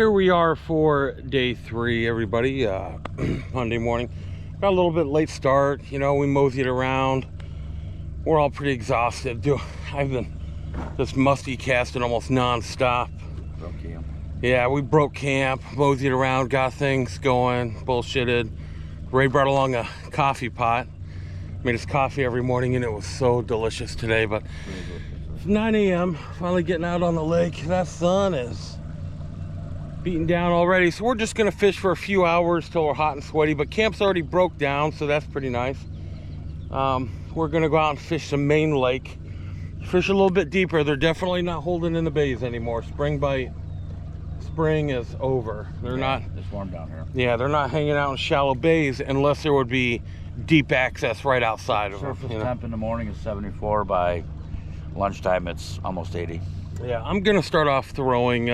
Here we are for day 3, everybody. Monday morning. Got a little bit late start. You know, we moseyed around. We're all pretty exhausted. I've been just musky casting almost non-stop. Broke camp. Yeah, we broke camp, moseyed around, got things going, bullshitted. Ray brought along a coffee pot. Made us coffee every morning, and it was so delicious today. But it's 9 a.m. Finally getting out on the lake. That sun is beating down already, so we're just gonna fish for a few hours till we're hot and sweaty. But camp's already broke down, so that's pretty nice. We're gonna go out and fish the main lake, fish a little bit deeper. They're definitely not holding in the bays anymore. Spring is over. They're not. It's warm down here. Yeah, they're not hanging out in shallow bays unless there would be deep access right outside of them. Surface temp in the morning is 74. By lunchtime it's almost 80. Yeah, I'm gonna start off throwing.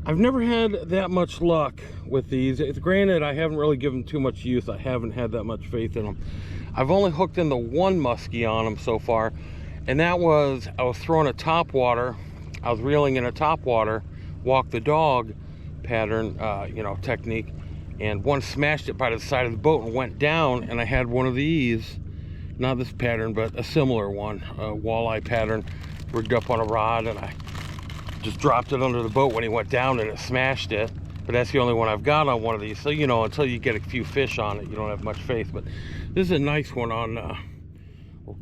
I've never had that much luck with these. It's granted, I haven't really given too much use. I haven't had that much faith in them. I've only hooked in the one musky on them so far, and that was, I was throwing a top water. I was reeling in a top water, walk the dog pattern, technique, and one smashed it by the side of the boat and went down, and I had one of these, not this pattern, but a similar one, a walleye pattern, rigged up on a rod, and I just dropped it under the boat when he went down and it smashed it. But that's the only one I've got on one of these. So, you know, until you get a few fish on it, you don't have much faith. But this is a nice one on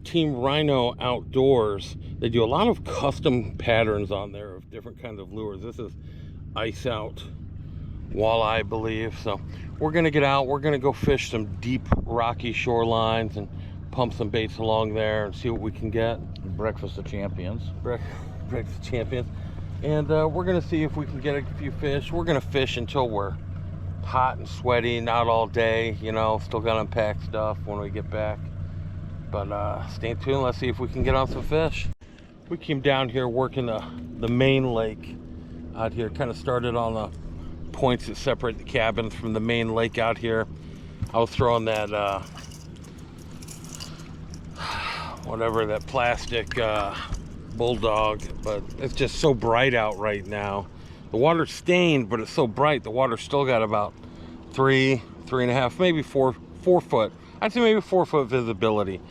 Team Rhino Outdoors. They do a lot of custom patterns on there of different kinds of lures. This is ice out walleye, I believe. So we're gonna get out, we're gonna go fish some deep rocky shorelines and pump some baits along there and see what we can get. Breakfast of champions. Breakfast of champions. And we're gonna see if we can get a few fish. We're gonna fish until we're hot and sweaty, not all day, you know, still gotta unpack stuff when we get back. But stay tuned, let's see if we can get on some fish. We came down here working the main lake out here. Kind of started on the points that separate the cabins from the main lake out here. I was throwing that, whatever, that plastic, bulldog, but it's just so bright out right now. The water's stained, but it's so bright. The water's still got about 3.5, maybe 4 foot. I'd say maybe 4 foot visibility.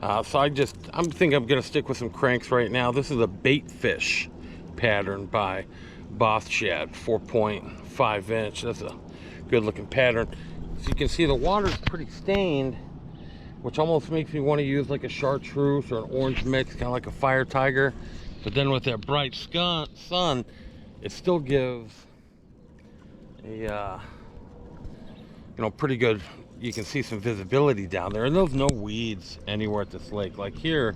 So I think I'm gonna stick with some cranks right now. This is a bait fish pattern by Boss Shad, 4.5 inch. That's a good looking pattern. As you can see, the water's pretty stained, which almost makes me want to use like a chartreuse or an orange mix, kind of like a fire tiger. But then with that bright sun, it still gives a pretty good, you can see some visibility down there. And there's no weeds anywhere at this lake. Like here,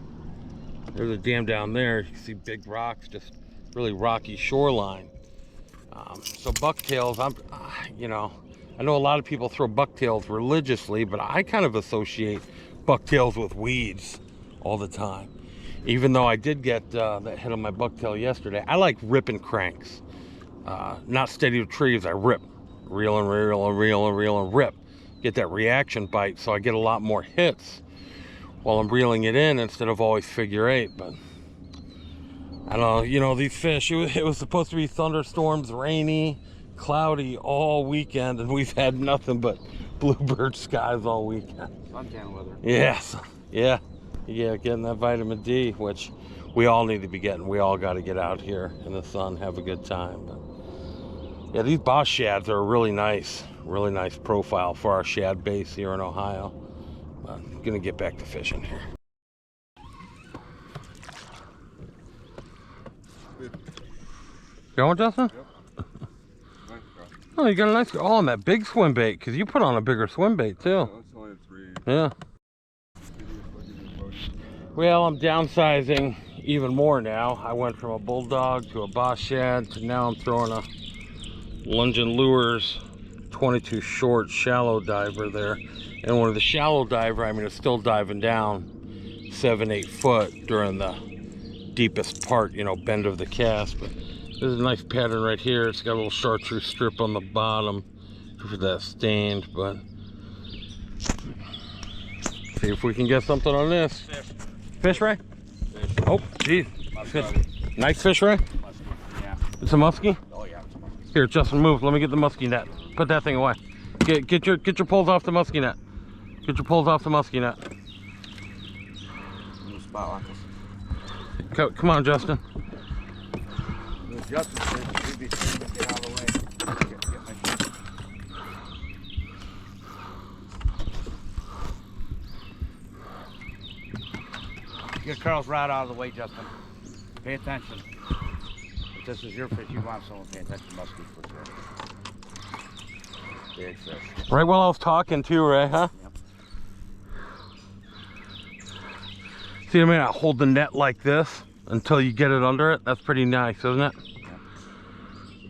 there's a dam down there. You can see big rocks, just really rocky shoreline. So bucktails, I know a lot of people throw bucktails religiously, but I kind of associate bucktails with weeds all the time. Even though I did get that hit on my bucktail yesterday. I like ripping cranks, not steady retrieves. I rip, reel and reel and reel and reel and rip. Get that reaction bite, so I get a lot more hits while I'm reeling it in instead of always figure 8. But I don't know, these fish, it was supposed to be thunderstorms, rainy, cloudy all weekend, and we've had nothing but bluebird skies all weekend. Suntan weather. Yes, yeah, getting that vitamin D, which we all need to be getting. We all got to get out here in the sun, have a good time. But yeah, these Boss Shads are a really nice profile for our shad base here in Ohio. But I'm gonna get back to fishing here. Going, Justin? Yep. Oh, you got a nice, on that big swim bait, because you put on a bigger swim bait too. Yeah, that's only a 3. Yeah. Well, I'm downsizing even more now. I went from a bulldog to a Boss Shad to now I'm throwing a Lungin Lures 22 short shallow diver there. And one of the shallow diver, it's still diving down 7-8 foot during the deepest part, bend of the cast. But this is a nice pattern right here. It's got a little chartreuse strip on the bottom for that stained, but see if we can get something on this. Fish, Ray? Fish. Oh, geez. Nice fish, Ray? Musky. Yeah. It's a musky? Oh, yeah, it's a musky. Here, Justin, move. Let me get the musky net. Put that thing away. Get your poles off the musky net. Get your poles off the musky net. Spot like this. Come on, Justin. Justin said you'd be sitting to get out of the way. Get my shit. Get Karl's rod out of the way, Justin. Pay attention. If this is your fish, you want someone paying attention to musky for sure. Big fish. Right while I was talking too, Ray, huh? Yep. See, I mean, I hold the net like this until you get it under it. That's pretty nice, isn't it? Yep.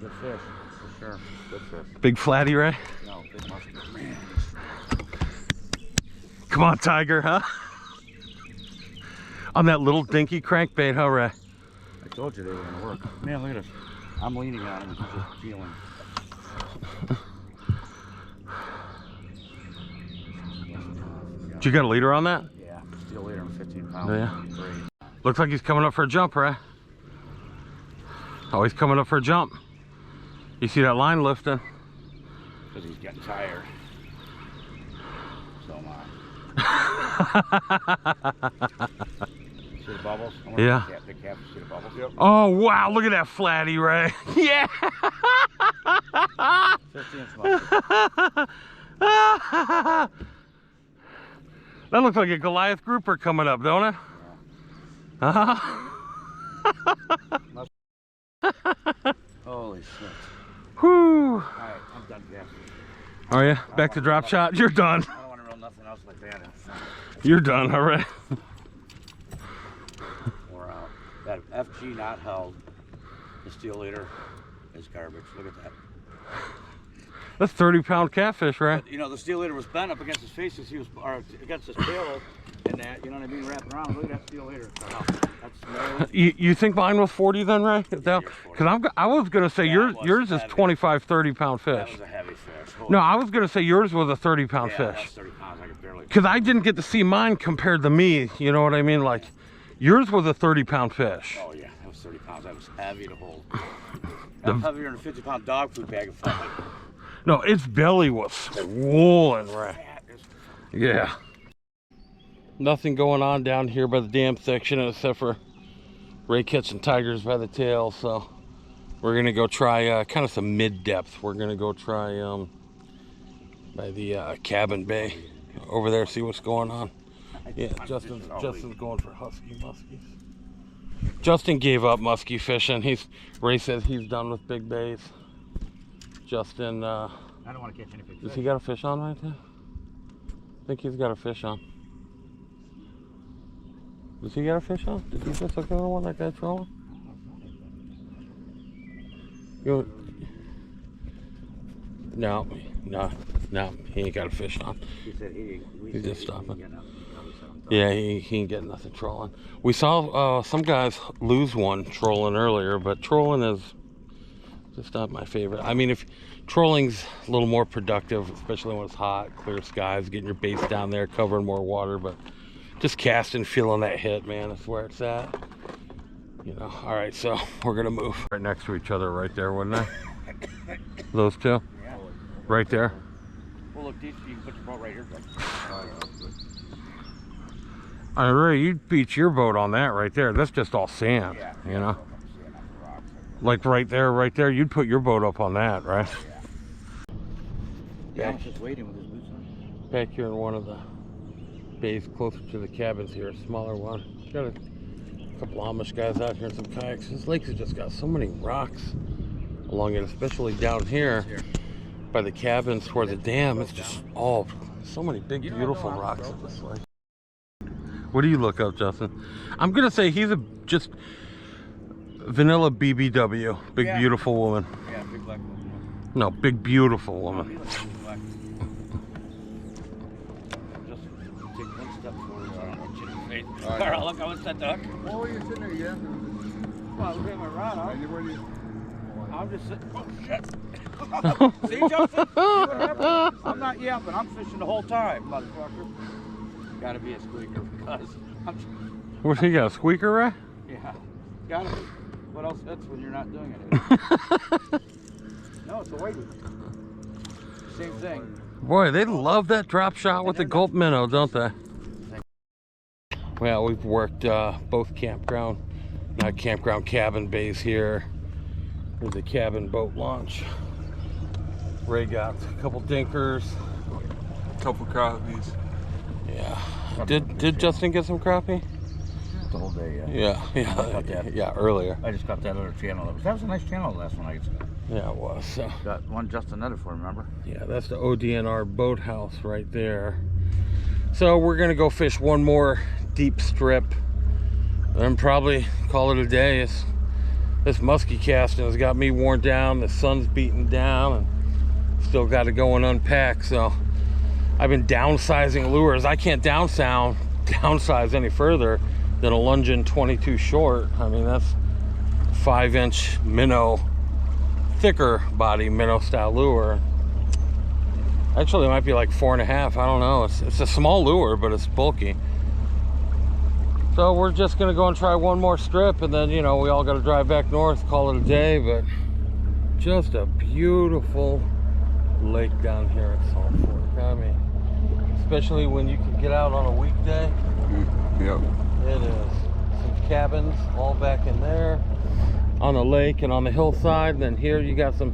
Good fish, for sure. Good fish. Big flatty, Ray? No, big musky. Man. Come on, Tiger, huh? On that little dinky crankbait, huh, Ray? I told you they were gonna work. Man, look at this. I'm leaning on him and he's just feeling. Did you got a leader on that? Yeah, steel leader and 15 pounds. Yeah. Great. Looks like he's coming up for a jump, Ray. Oh, he's coming up for a jump. You see that line lifting? Because he's getting tired. So am I. See the bubbles? Yeah. The cap, see the bubbles? Yep. Oh, wow. Look at that flatty, Ray. Yeah. 15 musky. That looks like a Goliath grouper coming up, don't it? Yeah. Holy shit. Whew. Alright, I'm done casting. Are you? Back to drop shot? You're done. I don't want to reel nothing else like that. You're done, all right. We're out. That FG not held. The steel leader is garbage. Look at that. That's 30-pound catfish, right? But, you know, the steel leader was bent up against his face as he was, or against his tail, and that, you know what I mean, wrapping around. Look at that steel leader. That's You think mine was 40 then, Ray? Because I was gonna say yours is 25, 30-pound fish. That was a heavy fish. Holy no, I was gonna say yours was a 30-pound yeah, fish. That's 30 pounds. I could barely. Because I didn't get to see mine compared to me. You know what I mean? Like, yours was a 30-pound fish. Oh yeah, that was 30 pounds. That was heavy to hold. That was heavier than a 50-pound dog food bag of fun. No, its belly was swollen, Ray. Yeah. Nothing going on down here by the dam section except for Ray catching tigers by the tail. So we're gonna go try kind of some mid-depth. We're gonna go try by the cabin bay over there, see what's going on. Yeah, Justin's going for husky muskies. Justin gave up musky fishing. Ray says he's done with big bays. Justin, I don't want to catch any big fish. Does he got a fish on right there? I think he's got a fish on. Does he got a fish on? Did he just look at the one that guy trolling? No, he ain't got a fish on. He said He's just stopping. Yeah, he ain't getting nothing trolling. We saw some guys lose one trolling earlier, but trolling is just not my favorite. I mean, if trolling's a little more productive, especially when it's hot, clear skies, getting your baits down there, covering more water, but just casting, feeling that hit, man, that's where it's at. You know, all right, so we're gonna move. Right next to each other right there, wouldn't they? Those two? Yeah. Right there? Well, look, you can put your boat right here. I really, you'd beach your boat on that right there. That's just all sand, Yeah. You know? Like right there, you'd put your boat up on that, right? Yeah, I was just waiting with his boots on. Back here in one of the bays closer to the cabins here, a smaller one. Got a couple Amish guys out here in some kayaks. This lake has just got so many rocks along it, especially down here by the cabins toward the dam. It's just all so many big, beautiful rocks in this lake. What do you look up, Justin? I'm gonna say he's just vanilla BBW, big beautiful woman. Yeah, big black woman. No, big beautiful woman. Just take one step forward. I don't know what you face. Karl, look, I was that duck. Oh, you're sitting there, yeah. Well, look at my rod. I'm just sitting. Oh shit! See, Justin? I'm not yapping. I'm fishing the whole time, motherfucker. Gotta be a squeaker because I'm. What, he got a squeaker, right? Yeah, gotta be. What else hits when you're not doing it? the weighty. Same thing. Boy, they love that drop shot with the gulp minnow, don't they? Well, we've worked both campground, not campground, cabin bays here. There's a cabin boat launch. Ray got a couple dinkers. A couple crappies. Yeah. Did Justin get some crappie? The whole day, yeah. Yeah, earlier. I just got that other channel. That was a nice channel the last one I got. Yeah, it was. So. Got one Justin netted for, remember? Yeah, that's the ODNR boathouse right there. So we're gonna go fish one more deep strip and probably call it a day. This musky casting has got me worn down. The sun's beating down and still got to go and unpack. So I've been downsizing lures. I can't downsize any further than a Lungin 22 short. I mean, that's 5-inch minnow, thicker body minnow style lure. Actually, it might be like 4.5. I don't know. It's a small lure, but it's bulky. So we're just gonna go and try one more strip, and then, you know, we all got to drive back north, call it a day. But just a beautiful lake down here at Saltfork. I mean, especially when you can get out on a weekday. Yep. It is. Some cabins all back in there on the lake and on the hillside. And then here you got some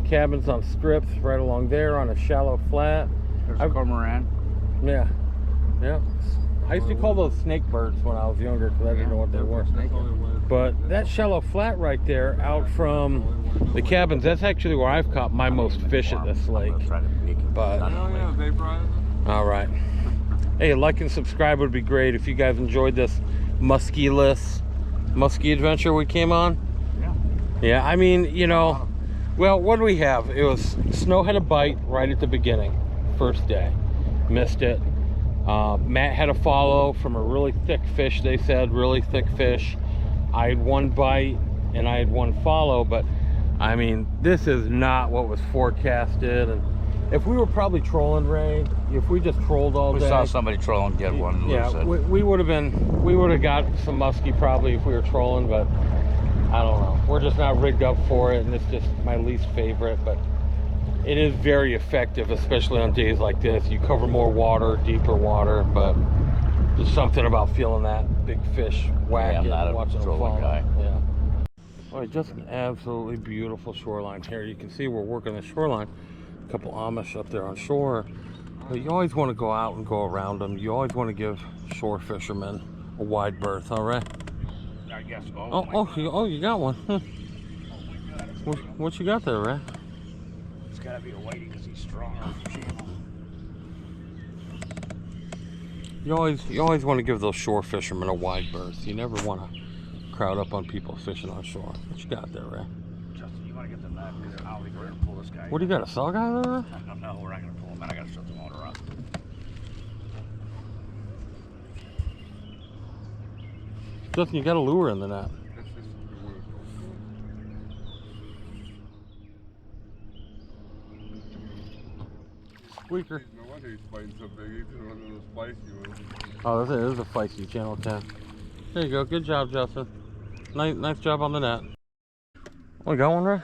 cabins on strips right along there on a shallow flat. There's a cormorant. Yeah. I used to call those snake birds when I was younger because I didn't know what they were. But that shallow flat right there out from the cabins, that's actually where I've caught my most fish at this lake. But all right. Hey, like and subscribe would be great if you guys enjoyed this musky adventure we came on. Yeah, I mean, you know, well, what do we have? It was snow had a bite right at the beginning, first day. Missed it. Matt had a follow from a really thick fish, they said, really thick fish. I had one bite and I had one follow, but I mean, this is not what was forecasted. And if we were probably trolling, Ray, if we just trolled all day. We saw somebody trolling get one. Yeah, we would have got some musky probably if we were trolling, but I don't know. We're just not rigged up for it, and it's just my least favorite, but it is very effective, especially on days like this. You cover more water, deeper water, but there's something about feeling that big fish whack and watching them fall. Guy. Yeah. All right, just an absolutely beautiful shoreline here. You can see we're working the shoreline. A couple Amish up there on shore. But you always want to go out and go around them. You always want to give shore fishermen a wide berth, all right? I guess. You got one. What you got there, Ray? It's got to be a whitey because he's strong. You always want to give those shore fishermen a wide berth. You never want to crowd up on people fishing on shore. What you got there, Ray? Justin, you want to get the net? Because I don't think we're going to pull this guy. What do you got, a saw guy there? I don't know. We're not going to pull him, and I got to shut the motor off. Justin, you got a lure in the net. Squeaker. No wonder he's biting so big. He's one of those spicy ones. Oh, this is a feisty channel 10. There you go. Good job, Justin. Nice job on the net. We got one, Ray?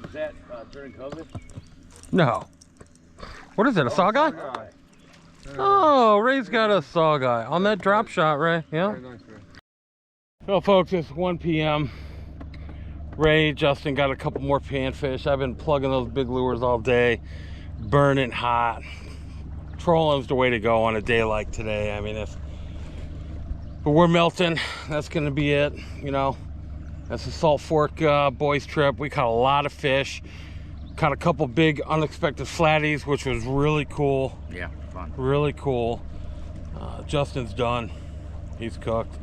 Is that during COVID? No. What is it, a saw guy? Oh, Ray's got a saw guy on that drop shot, Ray. Yeah. Well, folks, it's 1 p.m. Ray, Justin got a couple more panfish. I've been plugging those big lures all day, burning hot. Trolling's the way to go on a day like today. I mean, but we're melting. That's gonna be it. You know, that's the Saltfork boys trip. We caught a lot of fish. Caught a couple big unexpected flatties, which was really cool. Yeah, fun. Really cool. Justin's done. He's cooked.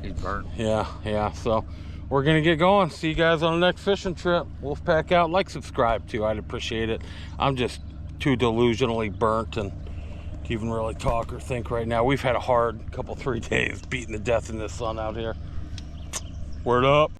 He's burnt. Yeah. So we're gonna get going. See you guys on the next fishing trip. Wolfpack out. Like, subscribe too. I'd appreciate it. I'm just too delusionally burnt and to even really talk or think right now. We've had a hard couple 3 days beating to death in this sun out here. Word up.